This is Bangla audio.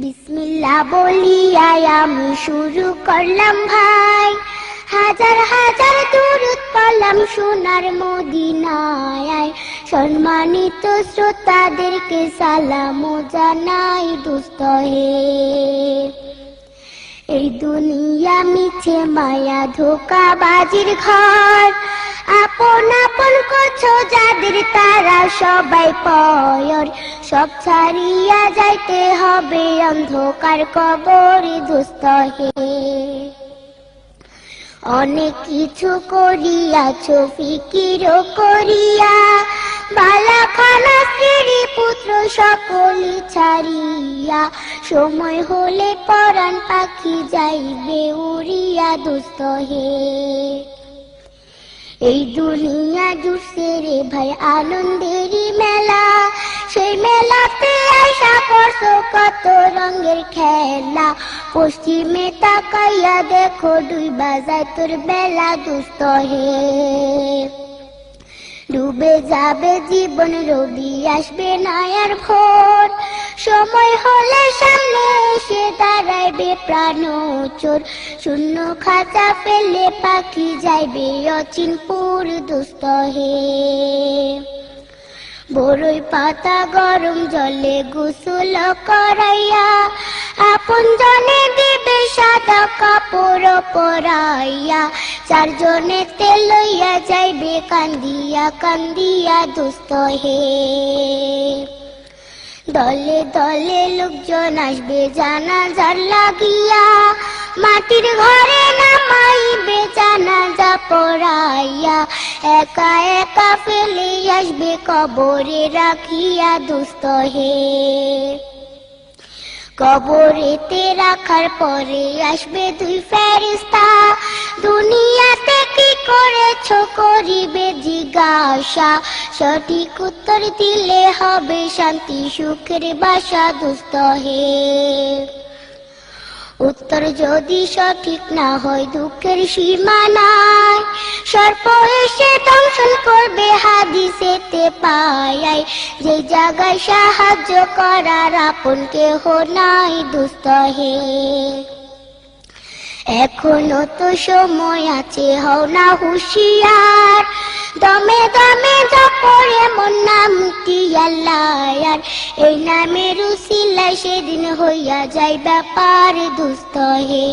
বিসমিল্লাহ বলিয়াই আমি শুরু করলাম ভাই, হাজার হাজার দুরূদ পড়লাম সোনার মদিনায়। সম্মানিত শ্রোতাদেরকে সালাম জানাই দোস্ত হে। এই দুনিয়া মিছে মায়া ধোঁকাবাজির ঘর, আপন আপন করছো যাদের তারা সবাই পয়র। সব ছাড়িয়া যাইতে হবে অন্ধকার কবরে দোস্ত হে। অনেক কিছু করিয়াছো ফিকির করিয়া, বালা খানা স্ত্রী পুত্র সকলি ছাড়িয়া। সময় হলে পরাণ পাখি যাইবে উড়িয়া দোস্ত হে। এই দুনিয়া জুড়ছে রে ভাই আনন্দেরই মেলা, সেই মেলাতে আশা করছো কত রঙের খেলা। পশ্চিমে তাকাইয়া দেখো ডুইবা যায় তোর বেলা দোস্ত হে। ডুবে যাবে জীবন রবি আসবে না আর ভোর, সময় হলে সামনে এসে দাঁড়াইবে প্রাণচোর। শূন্য খাঁচা ফেলে পাখি যাইবে অচিনপুর দোস্ত হে। বড়ই পাতা গরম জলে গোসল করাইয়া, আপন জনে দিবে সাদা কাপড় পরাইয়া। চারজনে তেল লইয়া যাইবে কান্দিয়া কান্দিয়া দোস্ত হে। দলে দলে লোকজন আসবে জানাজার লাগিয়া, মাটির ঘরে নামাইবে জানাজা পড়াইয়া। একা একা ফেলে আসবে কবরে রাখিয়া দোস্ত হে। কবরেতে রাখার পরে আসবে দুই ফেরেশতা, দুনিয়াতে কি করেছো করিবে জিজ্ঞাসা। সঠিক উত্তর দিলে হবে শান্তি সুখের বাসা দোস্ত হে। উত্তর যদি সঠিক না হয় দুঃখের সীমা নাই, সর্প এসে দংশন করবে হাদিসেতে পাই। যে জায়গায় সাহায্য করার আপন কেহ নাই দোস্ত হে। এখনো তো সময় আছে, হও না হুঁশিয়ার, দমে দমে জপরে মন নামটি আল্লাহ। এই নামের উসিলায় সেদিন হইয়া যায় ব্যাপার দোস্ত হে।